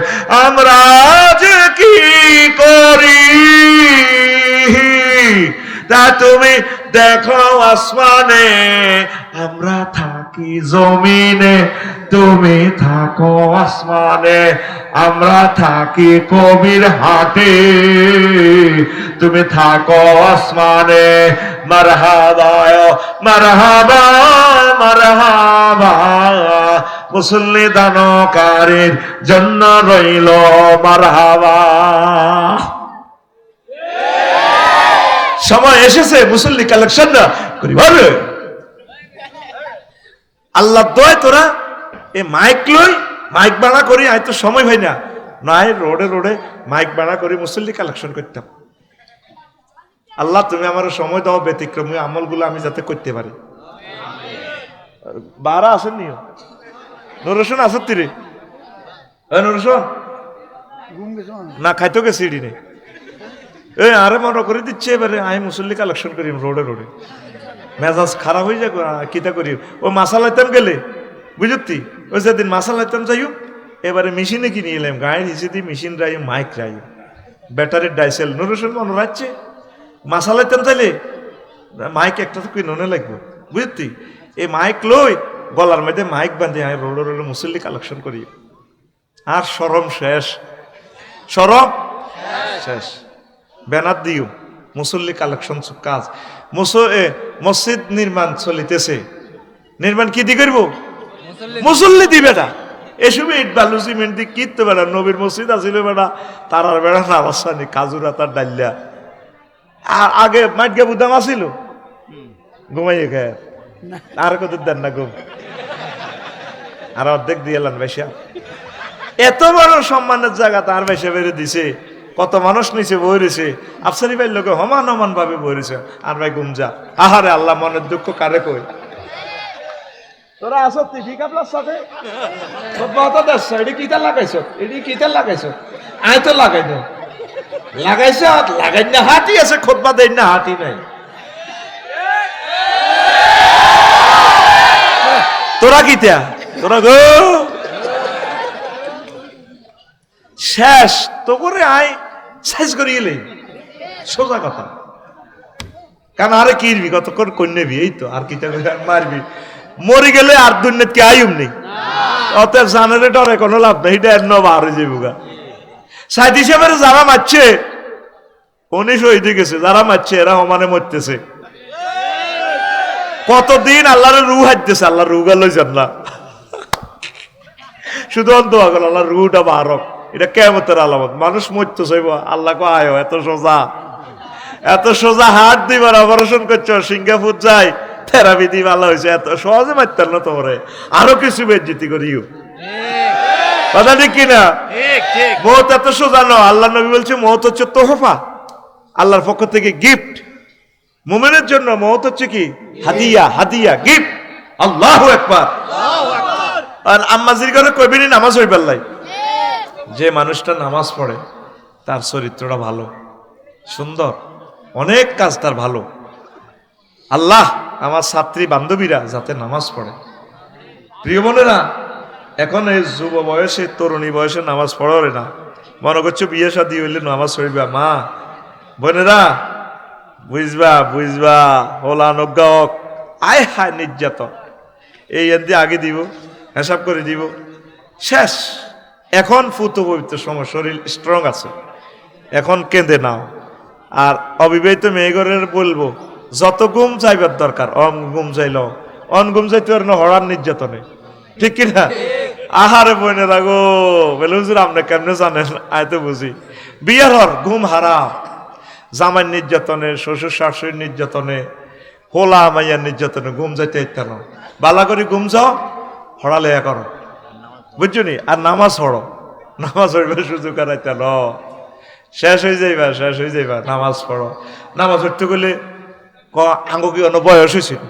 আমরা যে কি করি তা তুমি দেখো আসমানে, আমরা থাকি জমিনে, তুমি থাকো আসমানে। আমরা থাকি কবির হাটে, তুমি থাকো আসমানে। মারহাবা মারহাবা মারহাবা, মুসল্লি দানকারীর জন্য রইল মারহাবা। সময় এসেছে মুসল্লি কালেকশন না করি ভাবে। আল্লাহ দয় তোরা এ মাইক লই, মাইক বানা করি। আয় তো সময় হয় না, নাই রোডে রোডে মাইক বানা করি মুসল্লি কালেকশন করতাম। আল্লাহ তুমি আমার সময় দাও, ব্যতিক্রমী আমলগুলো আমি যাতে করতে পারি। বারা আসেন নিও, নরসন আসত তীরে নরসন না খাইতো গেছি এডি নেই। এই আরে মনে করে দিচ্ছে এবারে আমি মুসল্লি কালেকশন করি রোডে রোডে। মেজাজ খারাপ হয়ে যায়, কিতা করি। ও মাসাল আইতাম গেলে বুঝতি, ওই যেদিন মাসাল আইতাম যাইও, এবারে মেশিনে কিনে এলাম, গায়ের হিসে দিয়ে মেশিন রাই, মাইক রাই, ব্যাটারির ডাইসেল নুরসন মনে রাখছে। মাসাল আইতাম চাইলে মাইক একটা তো কিনে লাগবে বুঝতি। এই মাইক লই গলার মধ্যে মাইক বাঁধে আমি রোডে রোডে মুসল্লি কালেকশন করি। আর শরম শেষ, শরম শেষ। ব্যানার দিও মুসল্লি কালেকশন কাজ। মসজিদ নির্মাণ চলিতেছে, নির্মাণ কি দি করবো? মুসল্লি দি বেটা। এসব ইট বালু সিমেন্ট দি কিনতে বেড়া। নবীর মসজিদ আসিল বেড়া, তারার বেড়া নাবাসানি কাজুরা তার ডাইলা। আর আগে মাইটগা বুদাম আসিল, ঘুমাইয়ে খায় আর কত দেন না ঘুম, আর অর্ধেক দিয়ে এলাম বেশা। এত বড় সম্মানের জায়গা তার বেশা বেড়ে দিছে। কত মানুষ নিচে বই রয়েছে, আফসারি ভাই লোকে সমান সমান ভাবে বই রয়েছে। আর ভাই গুমজা, আহারে আল্লাহ মনের দুঃখ কারে কই। তোরা আসো টিভি কাপলার সাথে এটি কিতা লাগাইছ, এটি কিতা লাগাইছ, আয় তো লাগাই না লাগাইছ, লাগাই না হাতি আছে, খোদবা দেই না হাতি নাই। তোরা কিতা, তোরা গো শেষ তো করে আয় শেষ করি এলে সোজা কথা। কারণ আরে কিরবি কতক্ষণ কন্যাবি, এই তো আর কিতা মারবি। মরি গেলে আর দুর্নীত কে আয়ুম নেই, অতএব জানারে ডরে কোনো লাভ নেই। এটা এর নবা আর যাইবুগা। সাইদ হিসেবে যারা মারছে উনি শহীদ গেছে, যারা মারছে এরা সমানে মরতেছে। কতদিন আল্লাহর রু হাঁটতেছে, আল্লাহ রু গেল না শুধু অন্ত গেল আল্লাহ রুটা বারক। এটা কেমতের আলামত। মানুষ মরতে চাইব, আল্লাহ কো আয় এত সোজা, এত সোজা হাত দিবার অপারেশন করছো, সিঙ্গাপুর যাই থেরাপি দি ভালো হয়েছে, এত সহজে মারতেন না তোমরে। আরো কিছু বেজ্জিতি করিও, কথা ঠিক কিনা? মৌত এত সোজা ন। আল্লাহ নবী বলছে মৌত হচ্ছে তোহফা, আল্লাহর পক্ষ থেকে গিফট। মুমিনের জন্য মৌত হচ্ছে কি? হাদিয়া, হাদিয়া গিফট। আল্লাহু আকবার। আর আম্মাজির ঘরে কইবেনি নামাজ হইবার লাই। যে মানুষটা নামাজ পড়ে তার চরিত্রটা ভালো, সুন্দর, অনেক কাজ তার ভালো। আল্লাহ আমার ছাত্রী বান্ধবীরা যাতে নামাজ পড়ে। প্রিয় বোনেরা, এখন এই যুব বয়সে তরুণী বয়সে নামাজ পড়ে না, মনে করছো বিয়ে শাদী হইলে নামাজ পড়িবা। মা বোনেরা বুঝবা, বুঝবা হোলা নজ্ঞক আয় হায় নির্যাতন এই এদি আগে দিব, হিসাব করে দিব, শেষ। এখন ফুত পবিত্র সময়, শরীর স্ট্রং আছে, এখন কেঁদে নাও। আর অবিবাহিত মেয়েগরের বলবো যত গুম যাইবার দরকার অন গুম যাইল, অন গুম যাইতে পারে না হরার নির্যাতনে, ঠিক কিনা? আহারে বোনেরা গো, বলে হুজুর আপনি কেমনে জানেন? আয় তো বুঝি। বিয়ার হর ঘুম হারাম, জামাই নির্যাতনে, শ্বশুর শাশুড়ির নির্যাতনে, হোলা মাইয়ার নির্যাতনে ঘুম যাইতে ইত্যান। বালা করে ঘুম যাও, হড়ালে করো, বুঝছো নি? আর নামাজ হড়ো, নামাজ হইবার সুযোগ আর ইত্যান। শেষ হয়ে যাইবা, শেষ হয়ে যাইবা, নামাজ পড়ো। নামাজ পড়তে গেলে আঙ্গ কি অন্য বয়স হয়েছিল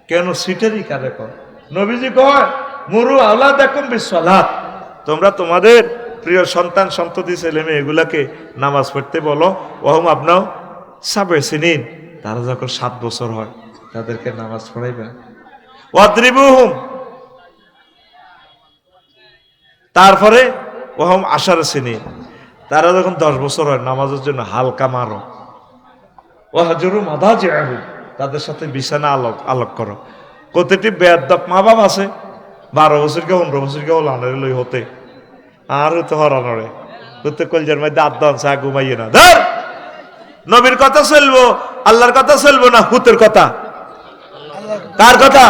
কেন? সিটেরই কারে কর। নবীজি কয় মুরু আওলাদাকুম বিসসালাত, তোমরা তোমাদের প্রিয় সন্তান সন্ততি ছেলে মেয়ে এগুলাকে নামাজ পড়তে বলো। ওহম আপনাও সাবে সিনিন, তারা যখন 7 বছর হয় তাদেরকে নামাজ পড়াইবে। ওয়াদ্রিবুহুম, তারপরে ওহম আশার সিনিন, তারা যখন 10 বছর হয় নামাজের জন্য হালকা মারো। ওয়াহজুরু মাদাজিআহু, তাদের সাথে বিছানা আলোক করো। কতটি বেয়াদব মা বাপ আছে 12 বছর কে 15 বছর কে লানের লই হতে আর হতে হরানরে হতে কলজার মধ্যে আদান চা ঘুমাইয়ে না। ধর নবীর কথা চলবো, আল্লাহর কথা চলবো না হুতের কথা? কার কথা?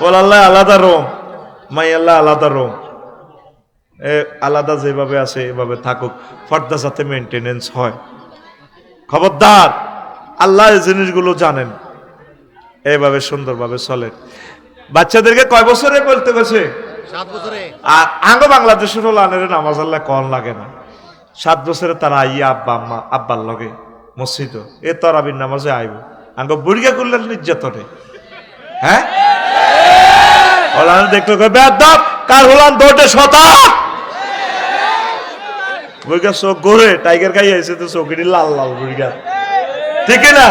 বল আল্লাহ আলাদা রোম, মাই আল্লাহ আলাদা রোম। আলাদা যেভাবে আছে এভাবে থাকুক, পর্দা যাতে মেনটেনেন্স হয়। খবরদার, আল্লাহ এই জিনিসগুলো জানেন, এইভাবে সুন্দরভাবে চলেন। বাচ্চাদেরকে কয় বছরে বলতে গেছে? 7 বছরে। আর আঙ্গ বাংলাদেশের হলো আনের নামাজ আল্লাহ কন লাগে না। 7 বছরে তারা আইয়া আব্বার লগে মসজিদ এ তরাবির নামাজে আইব। আঙ্গ বুড়িয়া করলেন নির্যাতনে। হ্যাঁ ওলান দেখলো বেয়াদব কার হলান দৌড়ে শতা বুড়িয়া চোখ ঘুরে টাইগার খাই আইছে তো চোখেরই লাল লাল বুড়িয়া, ঠিক না?